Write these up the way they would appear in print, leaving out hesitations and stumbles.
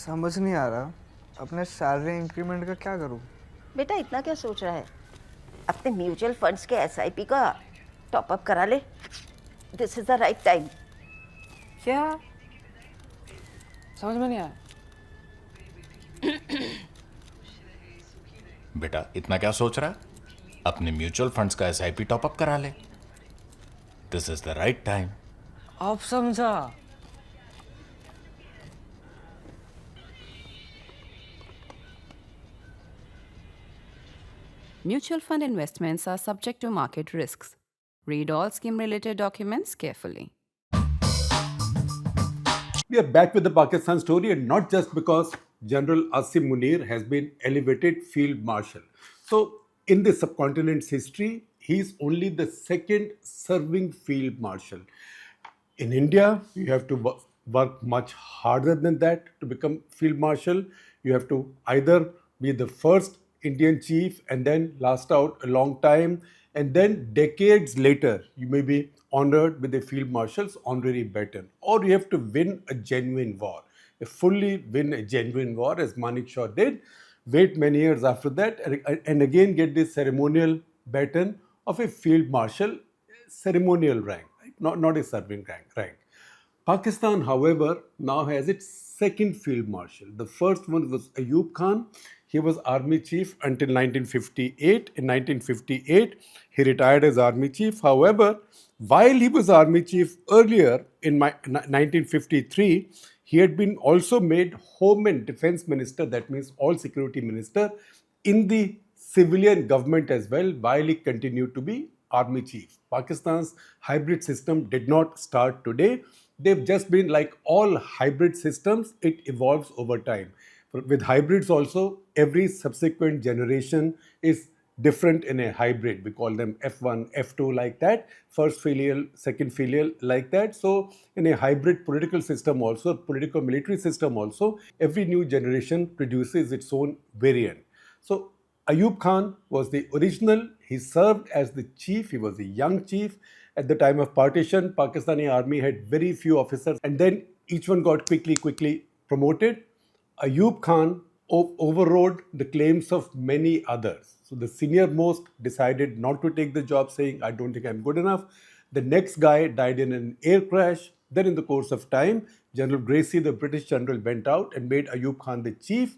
समझ नहीं आ रहा अपने सैलरी इंक्रीमेंट का क्या करूं। बेटा इतना क्या सोच रहा है? अपने म्यूचुअल फंड्स के एसआईपी का टॉप अप करा ले। This is the right time. क्या? समझ में नहीं आया। बेटा इतना क्या सोच रहा है? अपने म्यूचुअल फंड्स का एसआईपी टॉपअप करा ले। This is the right time. अब समझा। Mutual fund investments are subject to market risks. Read all scheme-related documents carefully. We are back with the Pakistan story, and not just because General Asim Munir has been elevated Field Marshal. So, in the subcontinent's history, he is only the second serving Field Marshal. In India, you have to work much harder than that to become Field Marshal. You have to either be the first Indian chief and then last out a long time, and then decades later, you may be honored with the Field Marshal's honorary baton, or you have to win a genuine war, fully win a genuine war, as Manik Shaw did, wait many years after that, and again get this ceremonial baton of a Field Marshal, ceremonial rank, right? Not a serving rank. Pakistan, however, now has its second Field Marshal. The first one was Ayub Khan. He was army chief until 1958. In 1958, he retired as army chief. However, while he was army chief earlier in 1953, he had been also made home and defense minister, that means all security minister, in the civilian government as well, while he continued to be army chief. Pakistan's hybrid system did not start today. They've just been like all hybrid systems, it evolves over time. With hybrids also, every subsequent generation is different in a hybrid. We call them F1, F2 like that, first filial, second filial like that. So in a hybrid political system also, political military system also, every new generation produces its own variant. So Ayub Khan was the original. He served as the chief. He was a young chief. At the time of partition, Pakistani army had very few officers, and then each one got quickly promoted. Ayub Khan overrode the claims of many others. So the senior most decided not to take the job, saying, I don't think I'm good enough. The next guy died in an air crash. Then in the course of time, General Gracie, the British general, went out and made Ayub Khan the chief.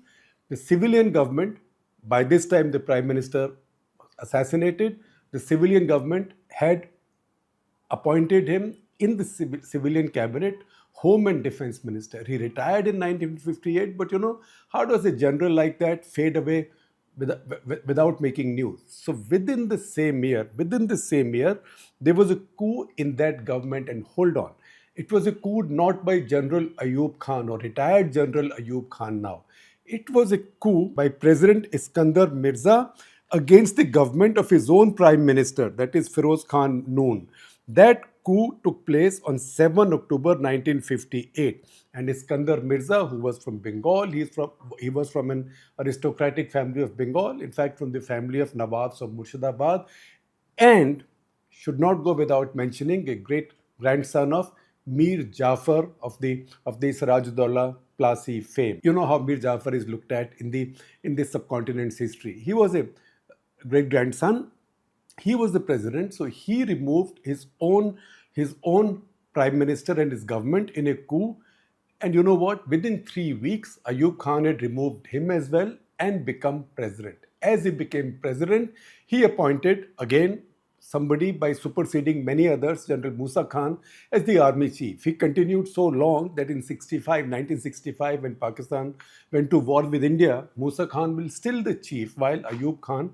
The civilian government, by this time the prime minister was assassinated, the civilian government had appointed him in the civilian cabinet home and defense minister. He retired in 1958, but how does a general like that fade away without making news? So within the same year, there was a coup in that government, and hold on, it was a coup not by General Ayub Khan or retired General Ayub Khan now. It was a coup by President Iskandar Mirza against the government of his own prime minister, that is Feroz Khan Noon. That coup took place on 7 October 1958, and Iskandar Mirza, who was from Bengal, he was from an aristocratic family of Bengal, in fact from the family of Nawabs of Murshidabad, and should not go without mentioning a great grandson of Mir Jafar of the Sirajuddaula Plasi fame. You know how Mir Jafar is looked at in the subcontinent's history. He was a great grandson. He was the president, so he removed his own prime minister and his government in a coup. And you know what? Within 3 weeks, Ayub Khan had removed him as well and become president. As he became president, he appointed again somebody by superseding many others, General Musa Khan, as the army chief. He continued so long that in 1965, when Pakistan went to war with India, Musa Khan was still the chief while Ayub Khan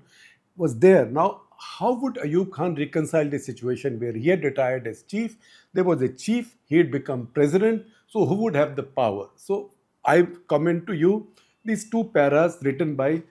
was there. Now, how would Ayub Khan reconcile the situation where he had retired as chief? There was a chief, he had become president, so who would have the power? So I comment to you these two paras written by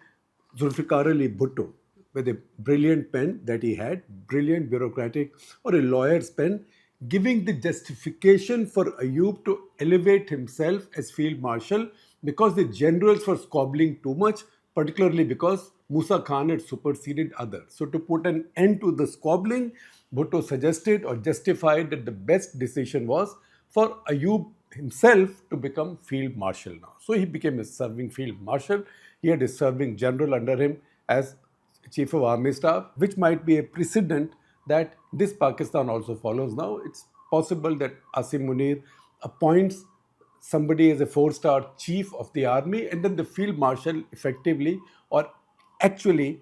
Zulfikar Ali Bhutto with a brilliant pen that he had, brilliant bureaucratic or a lawyer's pen, giving the justification for Ayub to elevate himself as Field Marshal because the generals were squabbling too much, particularly because Musa Khan had superseded others. So to put an end to the squabbling, Bhutto suggested or justified that the best decision was for Ayub himself to become Field Marshal now. So he became a serving Field Marshal. He had a serving general under him as Chief of Army Staff, which might be a precedent that this Pakistan also follows now. It's possible that Asim Munir appoints somebody as a four-star chief of the army, and then the Field Marshal effectively or actually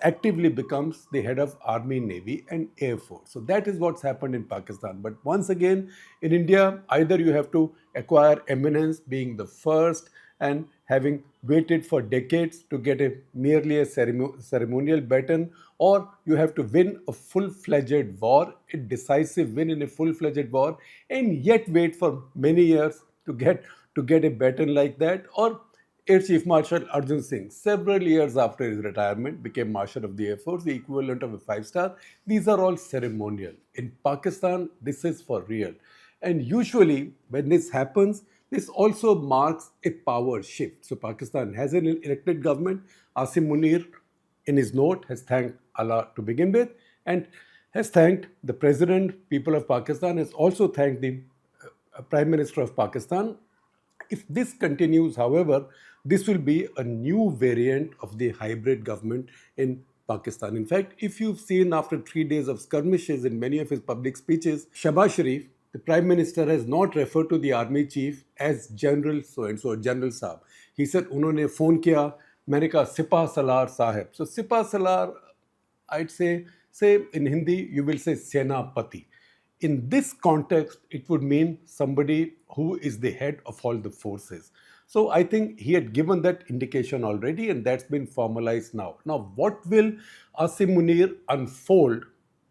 actively becomes the head of army, navy and air force. So that is what's happened in Pakistan. But once again, in India, either you have to acquire eminence, being the first and having waited for decades to get merely a ceremonial baton, or you have to win a full-fledged war, a decisive win in a full-fledged war, and yet wait for many years to get a baton like that. Or Air Chief Marshal Arjun Singh, several years after his retirement, became Marshal of the Air Force, the equivalent of a 5-star. These are all ceremonial. In Pakistan, this is for real. And usually, when this happens, this also marks a power shift. So Pakistan has an elected government. Asim Munir, in his note, has thanked Allah to begin with, and has thanked the President, people of Pakistan, has also thanked the Prime Minister of Pakistan. If this continues, however, this will be a new variant of the hybrid government in Pakistan. In fact, if you've seen after 3 days of skirmishes in many of his public speeches, Shahbaz Sharif, the Prime Minister, has not referred to the army chief as General so-and-so, General Saab. He said, उन्होंने phone किया, मैंने कहा सिपाह सलार साहब. So Sipah Salaar, I'd say in Hindi, you will say Senapati. In this context, it would mean somebody who is the head of all the forces. So I think he had given that indication already, and that's been formalized now. Now, what will Asim Munir unfold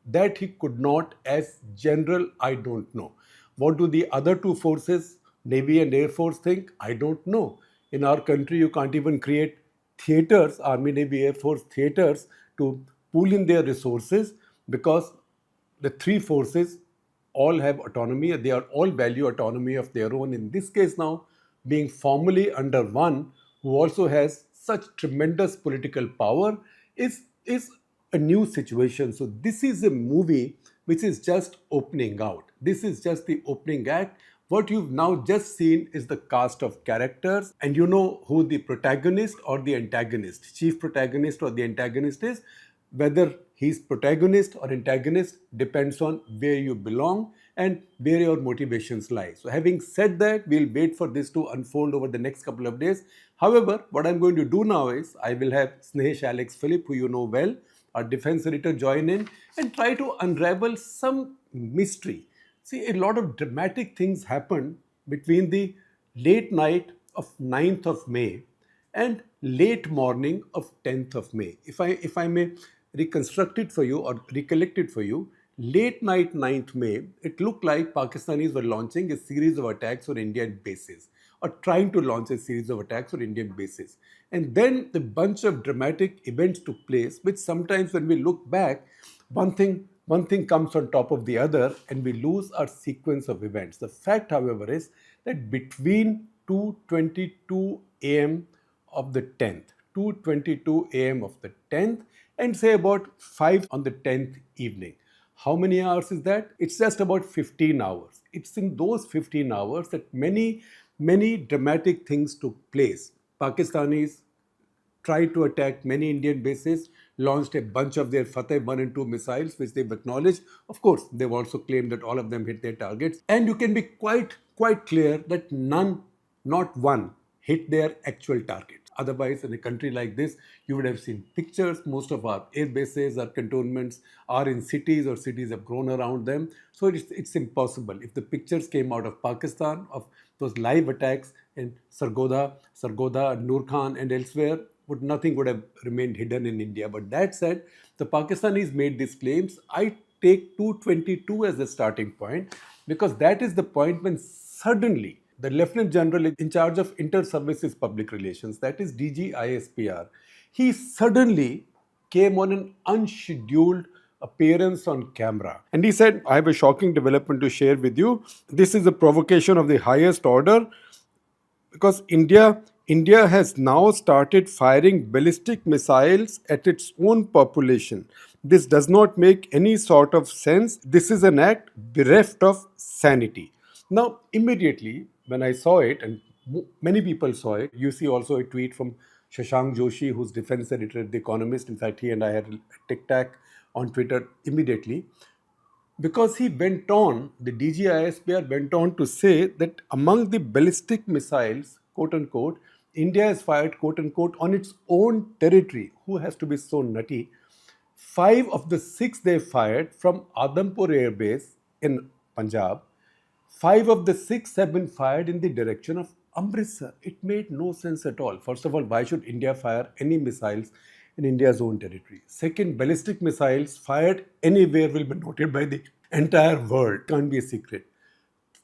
that he could not as general? I don't know. What do the other two forces, Navy and Air Force, think? I don't know. In our country, you can't even create theaters, Army, Navy, Air Force theaters, to pool in their resources, because the three forces all have autonomy. They are all value autonomy of their own. In this case now, being formally under one who also has such tremendous political power is a new situation. So this is a movie which is just opening out. This is just the opening act. What you've now just seen is the cast of characters, and you know who the protagonist or the antagonist, chief protagonist or the antagonist is. Whether he's protagonist or antagonist depends on where you belong and where your motivations lie. So having said that, we'll wait for this to unfold over the next couple of days. However, what I'm going to do now is I will have Snehesh Alex Philip, who you know well, our defense editor, join in and try to unravel some mystery. See, a lot of dramatic things happened between the late night of 9th of May and late morning of 10th of May. If I may reconstruct it for you or recollect it for you, late night 9th May, it looked like Pakistanis were launching a series of attacks on Indian bases, or trying to launch a series of attacks on Indian bases. And then a bunch of dramatic events took place, which sometimes when we look back, one thing comes on top of the other and we lose our sequence of events. The fact, however, is that between 2:22 a.m. of the 10th, 2:22 a.m. of the 10th, and say about 5 on the 10th evening. How many hours is that? It's just about 15 hours. It's in those 15 hours that many dramatic things took place. Pakistanis tried to attack many Indian bases, launched a bunch of their Fateh 1 and 2 missiles, which they've acknowledged. Of course, they've also claimed that all of them hit their targets. And you can be quite clear that not one, hit their actual targets. Otherwise, in a country like this, you would have seen pictures. Most of our air bases, our cantonments are in cities, or cities have grown around them. So it's impossible. If the pictures came out of Pakistan, of those live attacks in Sargodha, Noor Khan and elsewhere, nothing would have remained hidden in India. But that said, the Pakistanis made these claims. I take 2:22 as the starting point, because that is the point when suddenly the Lieutenant General in charge of Inter-Services Public Relations, that is DG ISPR, he suddenly came on an unscheduled appearance on camera. And he said, I have a shocking development to share with you. This is a provocation of the highest order, because India has now started firing ballistic missiles at its own population. This does not make any sort of sense. This is an act bereft of sanity. Now, immediately when I saw it, and many people saw it, you see also a tweet from Shashank Joshi, who's defense editor at The Economist. In fact, he and I had a tic-tac on Twitter immediately. Because he went on, the DG ISPR went on to say that among the ballistic missiles, quote unquote, India has fired, quote unquote, on its own territory. Who has to be so nutty? 5 of the 6 they fired from Adampur Air Base in Punjab. 5 of the 6 have been fired in the direction of Amritsar. It made no sense at all. First of all, why should India fire any missiles in India's own territory? Second, ballistic missiles fired anywhere will be noted by the entire world. Can't be a secret.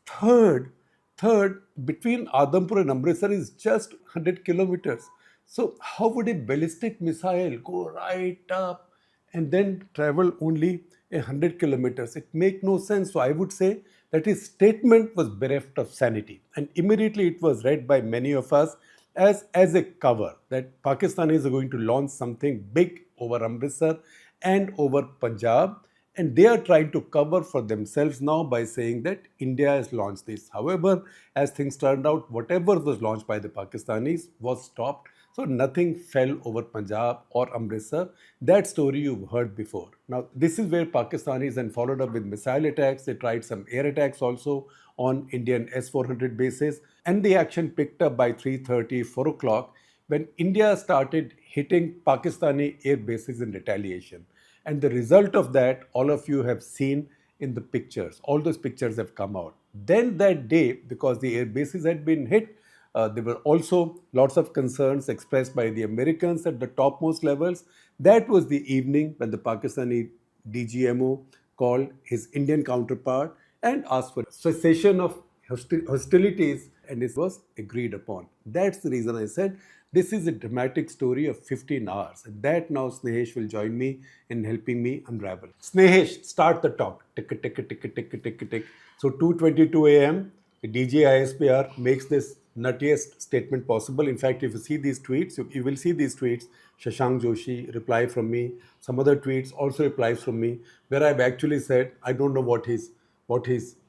Third, third, between Adampur and Amritsar is just 100 kilometers. So how would a ballistic missile go right up and then travel only 100 kilometers? It makes no sense. So I would say that his statement was bereft of sanity. And immediately it was read by many of us as a cover that Pakistanis are going to launch something big over Amritsar and over Punjab. And they are trying to cover for themselves now by saying that India has launched this. However, as things turned out, whatever was launched by the Pakistanis was stopped. So nothing fell over Punjab or Amritsar. That story you've heard before. Now, this is where Pakistanis then followed up with missile attacks. They tried some air attacks also on Indian S-400 bases. And the action picked up by 3:30, 4 o'clock when India started hitting Pakistani air bases in retaliation. And the result of that, all of you have seen in the pictures. All those pictures have come out. Then that day, because the air bases had been hit, there were also lots of concerns expressed by the Americans at the topmost levels. That was the evening when the Pakistani DGMO called his Indian counterpart and asked for cessation of hostilities, and it was agreed upon. That's the reason I said this is a dramatic story of 15 hours. And that now Snehesh will join me in helping me unravel. Snehesh, start the talk. Tick, tick, tick, tick, tick, tick, tick. So 2:22 a.m., the DG ISPR makes this nuttiest statement possible. In fact, if you see these tweets, you will see these tweets. Shashank Joshi reply from me. Some other tweets also replies from me, where I've actually said I don't know what he's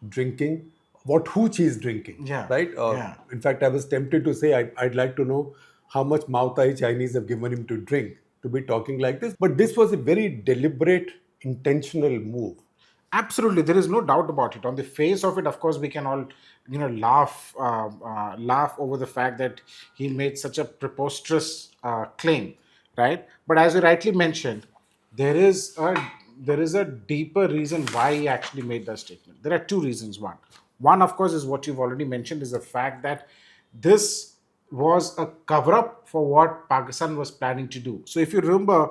drinking, what hooch he's drinking. Yeah. Right. Yeah. In fact, I was tempted to say I'd like to know how much Mao Tai Chinese have given him to drink to be talking like this. But this was a very deliberate, intentional move. Absolutely, there is no doubt about it. On the face of it, of course, we can all, laugh over the fact that he made such a preposterous claim, right? But as you rightly mentioned, there is a deeper reason why he actually made that statement. There are two reasons. One, of course, is what you've already mentioned, is the fact that this was a cover-up for what Pakistan was planning to do. So, if you remember,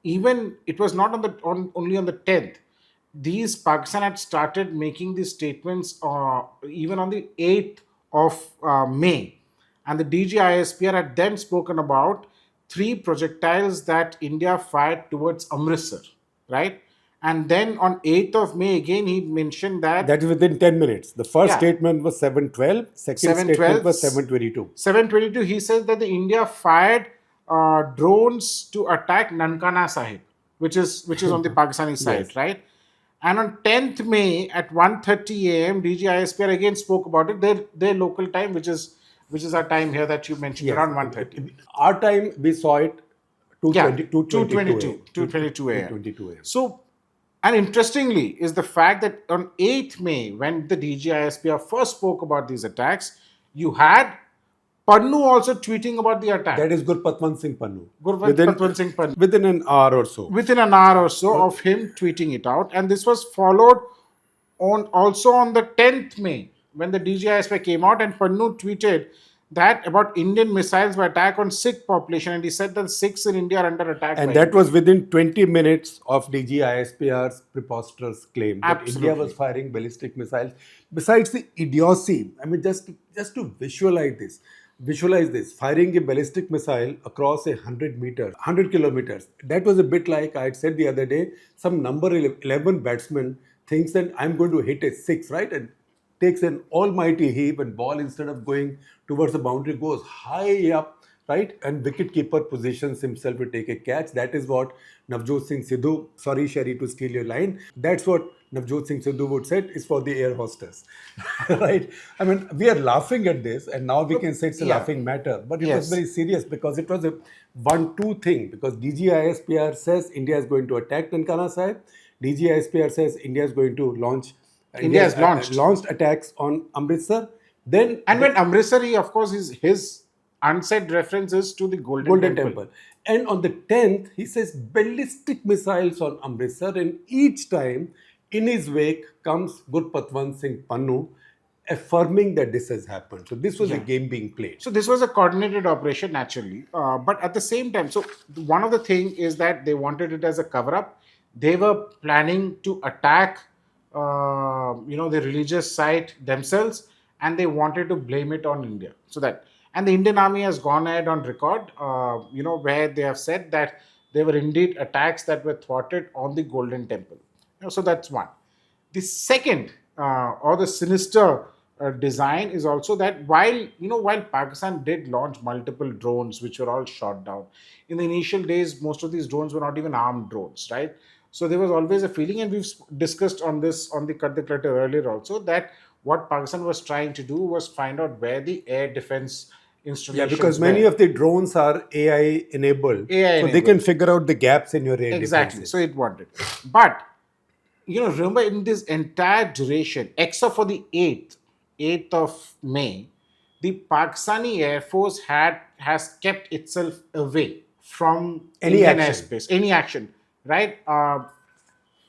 even it was not only on the 10th. These Pakistan had started making these statements even on the 8th of May. And the DGISPR had then spoken about 3 projectiles that India fired towards Amritsar, right? And then on 8th of May, again, he mentioned that... That is within 10 minutes. The first statement was 7:12. Second statement was 7:22. 7:22, he says that the India fired drones to attack Nankana Sahib, which is on the Pakistani side, Yes. right? And on 10th May at 1:30 a.m., DGISPR again spoke about it, their local time, which is our time here that you mentioned, Yes. around 1:30. Our time, we saw it 2:22 2:22 a.m. 2:22 a.m. So, and interestingly is the fact that on 8th May, when the DGISPR first spoke about these attacks, you had Pannu also tweeting about the attack. That is Gurpatwant Singh Pannun. Gurpatwant Singh Pannun. Within an hour or so. Within an hour or so of him tweeting it out. And this was followed also on the 10th May, when the DGISPR came out and Pannu tweeted that about Indian missiles by attack on Sikh population, and he said that Sikhs in India are under attack. And that was within 20 minutes of DG ISPR's preposterous claim that Absolutely. India was firing ballistic missiles. Besides the idiocy, I mean, just to visualize this, firing a ballistic missile across 100 kilometers. That was a bit like I had said the other day, some number 11 batsman thinks that I'm going to hit a 6, right? And takes an almighty heave, and ball, instead of going towards the boundary, goes high up right? And wicketkeeper positions himself to take a catch. That is what Navjot Singh Sidhu, sorry Sherry to steal your line, that's what Navjot Singh Sidhu would say is for the air hostess, right? I mean, we are laughing at this and now we can say it's a Yeah. laughing matter, but it Yes. was very serious because it was a 1-2 thing, because DG ISPR says India is going to attack Nankana Sahib, DG ISPR says India is going to launch, India has launched attacks on Amritsar. Then And when Amritsar, he, of course, his unsaid references to the Golden Temple. And on the 10th, he says ballistic missiles on Amritsar, and each time in his wake comes Gurpatwant Singh Pannun affirming that this has happened. So this was a game being played. So this was a coordinated operation, naturally. But at the same time, so one of the thing is that they wanted it as a cover-up. They were planning to attack, the religious site themselves, and they wanted to blame it on India. And the Indian army has gone ahead on record, where they have said that there were indeed attacks that were thwarted on the Golden Temple. So that's one. The second, or the sinister design, is also that while Pakistan did launch multiple drones, which were all shot down, in the initial days, most of these drones were not even armed drones, right? So there was always a feeling, and we've discussed on this on the Cut the Clutter earlier also, that what Pakistan was trying to do was find out where the air defense installations Yeah, because many were. of the drones are AI enabled. So they enabled. can figure out the gaps in your air Exactly. defenses. So it wanted. But, remember, in this entire duration, except for the 8th of May, the Pakistani Air Force has kept itself away from Any Indian action. airspace, any action, right?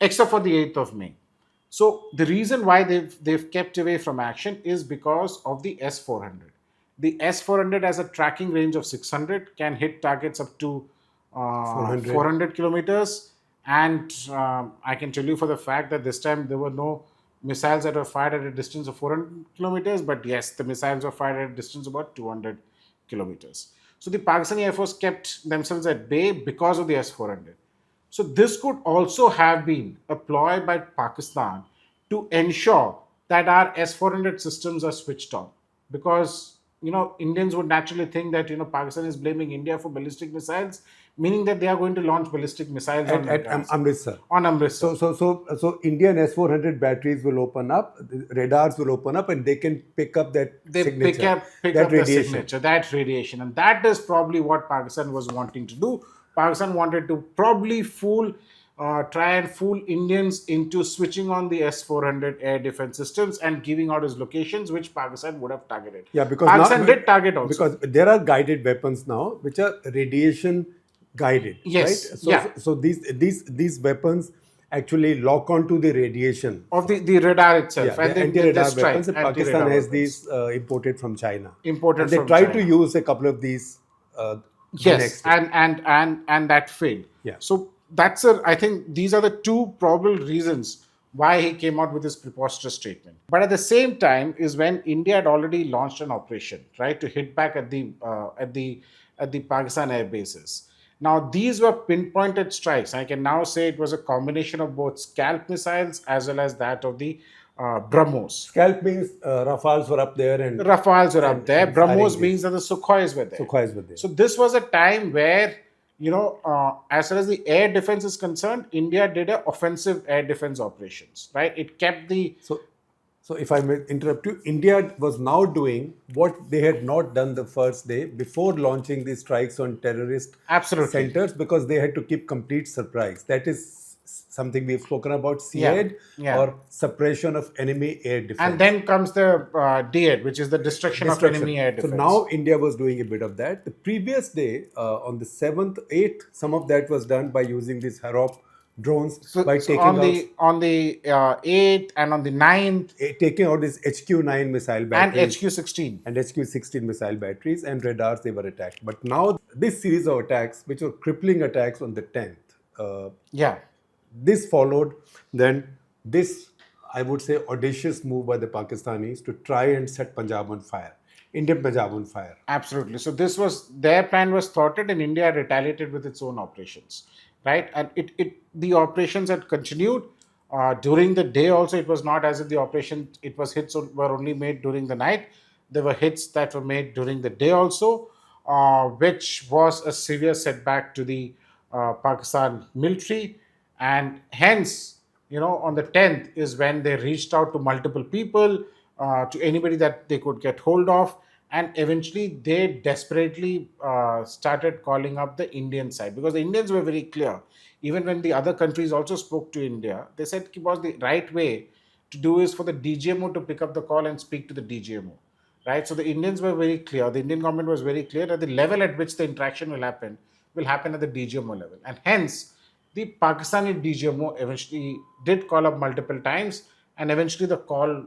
Except for the 8th of May. So the reason why they've kept away from action is because of the S-400. The S-400 has a tracking range of 600, can hit targets up to 400 kilometers. And I can tell you for the fact that this time there were no missiles that were fired at a distance of 400 kilometers. But yes, the missiles were fired at a distance of about 200 kilometers. So the Pakistani Air Force kept themselves at bay because of the S-400. So this could also have been a ploy by Pakistan to ensure that our S-400 systems are switched on. Because, Indians would naturally think that, Pakistan is blaming India for ballistic missiles, meaning that they are going to launch ballistic missiles at Amritsar. On Amritsar. So Indian S-400 batteries will open up, the radars will open up, and they can pick up that signature, pick that up radiation. the signature, that radiation. And that is probably what Pakistan was wanting to do. Pakistan wanted to probably try and fool Indians into switching on the S-400 air defense systems and giving out his locations, which Pakistan would have targeted. Yeah, because Pakistan did target also. Because there are guided weapons now, which are radiation guided. Yes, Right? So, yeah. so these weapons actually lock onto the radiation Of the radar itself. Yeah, and the anti-radar strike, weapons. And Pakistan anti-radar has weapons. these imported from China. Imported and they from tried China. to use a couple of these. The Yes, next day. and that failed. Yeah. So I think these are the two probable reasons why he came out with this preposterous statement. But at the same time is when India had already launched an operation, right, to hit back at the Pakistan air bases. Now these were pinpointed strikes. I can now say it was a combination of both scalp missiles as well as that of the BrahMos. Scalp means Rafales were up there and Rafales were up there. and BrahMos firing means that the Sukhois were there. Sukhois were there. So this was a time where, as far as the air defense is concerned, India did an offensive air defense operations, right? It kept the... So if I may interrupt you, India was now doing what they had not done the first day before launching these strikes on terrorist Absolutely. centers, because they had to keep complete surprise. That is something we've spoken about, SEAD, Yeah. or suppression of enemy air defense. And then comes the DEAD, which is the destruction of enemy air defense. So now India was doing a bit of that. The previous day, on the 7th, 8th, some of that was done by using these Harop drones, by taking on the 8th and on the 9th taking out these HQ-9 missile and batteries. HQ-16. And HQ-16 missile batteries and radars, they were attacked. But now this series of attacks, which were crippling attacks on the 10th, this followed then this, I would say, audacious move by the Pakistanis to try and set Punjab on fire, Indian Punjab on fire. Absolutely. So this was, their plan was thwarted and India retaliated with its own operations, right? And the operations had continued during the day also. It was not as if the operation, hits were only made during the night. There were hits that were made during the day also. which was a severe setback to the Pakistan military. And hence, on the 10th is when they reached out to multiple people, to anybody that they could get hold of. And eventually, they desperately started calling up the Indian side, because the Indians were very clear. Even when the other countries also spoke to India, they said it was the right way to do is for the DGMO to pick up the call and speak to the DGMO, right? So the Indians were very clear. The Indian government was very clear that the level at which the interaction will happen at the DGMO level, and hence the Pakistani DGMO eventually did call up multiple times, and eventually the call,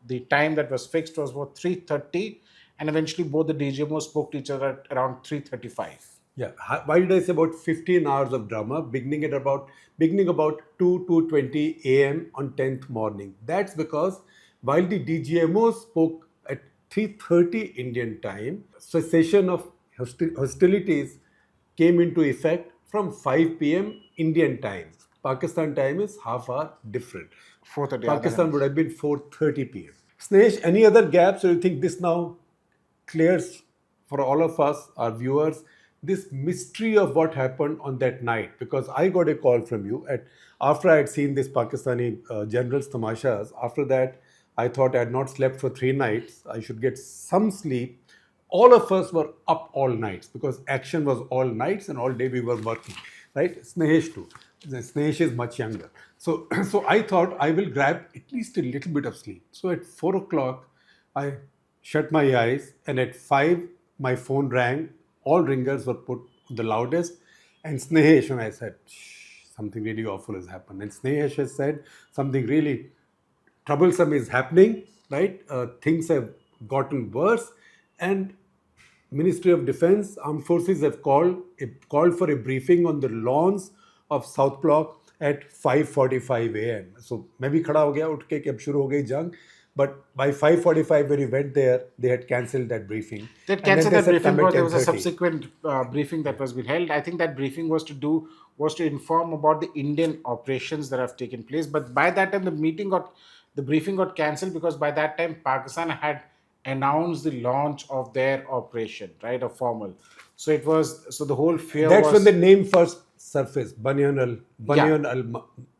the time that was fixed was about 3:30, and eventually both the DGMO spoke to each other at around 3:35. Yeah. Why did I say about 15 hours of drama beginning about 2:20 a.m. on 10th morning? That's because while the DGMO spoke at 3:30 Indian time, cessation of hostilities came into effect from 5 p.m. Indian time. Pakistan time is half hour different. 4:30. Pakistan would have been 4:30 p.m. Snehesh, any other gaps, or you think this now clears for all of us, our viewers, this mystery of what happened on that night? Because I got a call from you after I had seen this Pakistani general's tamashas. After that, I thought I had not slept for 3 nights. I should get some sleep. All of us were up all nights because action was all nights and all day we were working, right? Snehesh too. Snehesh is much younger. So, so I thought I will grab at least a little bit of sleep. So at 4 o'clock, I shut my eyes, and at 5, my phone rang. All ringers were put on the loudest. And Snehesh, and I said, shh, something really awful has happened. And Snehesh has said something really troublesome is happening, right? Things have gotten worse. And Ministry of Defence, Armed Forces have called for a briefing on the lawns of South Block at 5:45 a.m. So मैं भी खड़ा हो गया उठ के कि अब शुरू हो गई जंग. But by 5:45 when we went there, they had cancelled that briefing. They And then cancelled they that said briefing, come at because there was a 10:30. subsequent briefing that was being held. I think that briefing was to inform about the Indian operations that have taken place. But by that time, the briefing got cancelled, because by that time Pakistan had announced the launch of their operation, right, a formal. So the whole fear That's was, when the name first surfaced, Banyan al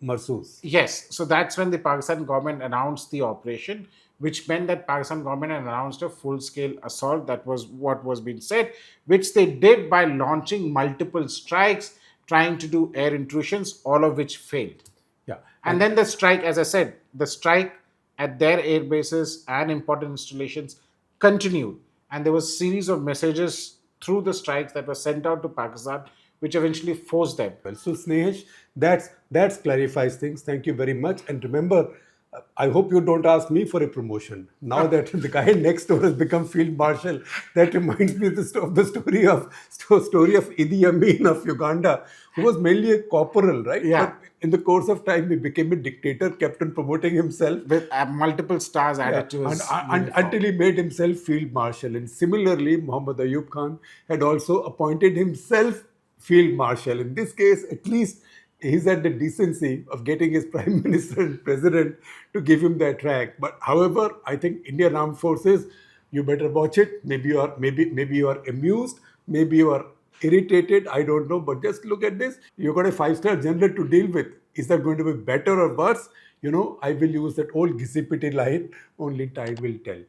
Marsus. yes, so that's when the Pakistan government announced the operation, which meant that Pakistan government had announced a full-scale assault. That was what was being said, which they did by launching multiple strikes, trying to do air intrusions, all of which failed. Yeah. And then the strike, as I said, the strike at their air bases and important installations continued. And there was a series of messages through the strikes that were sent out to Pakistan, which eventually forced them. Well, so Snehesh, that's clarifies things. Thank you very much. And remember, I hope you don't ask me for a promotion. Now that the guy next door has become Field Marshal, that reminds me of the story of Idi Amin of Uganda, who was mainly a corporal, right? Yeah. But in the course of time, he became a dictator, kept on promoting himself. With multiple stars added to his uniform. Until he made himself Field Marshal. And similarly, Muhammad Ayub Khan had also appointed himself Field Marshal. In this case, at least he's had the decency of getting his Prime Minister and President to give him that rank. But however, I think Indian Armed Forces, you better watch it. Maybe you are amused, maybe you are irritated, I don't know. But just look at this. You've got a 5-star general to deal with. Is that going to be better or worse? I will use that old Gisipiti line, only time will tell.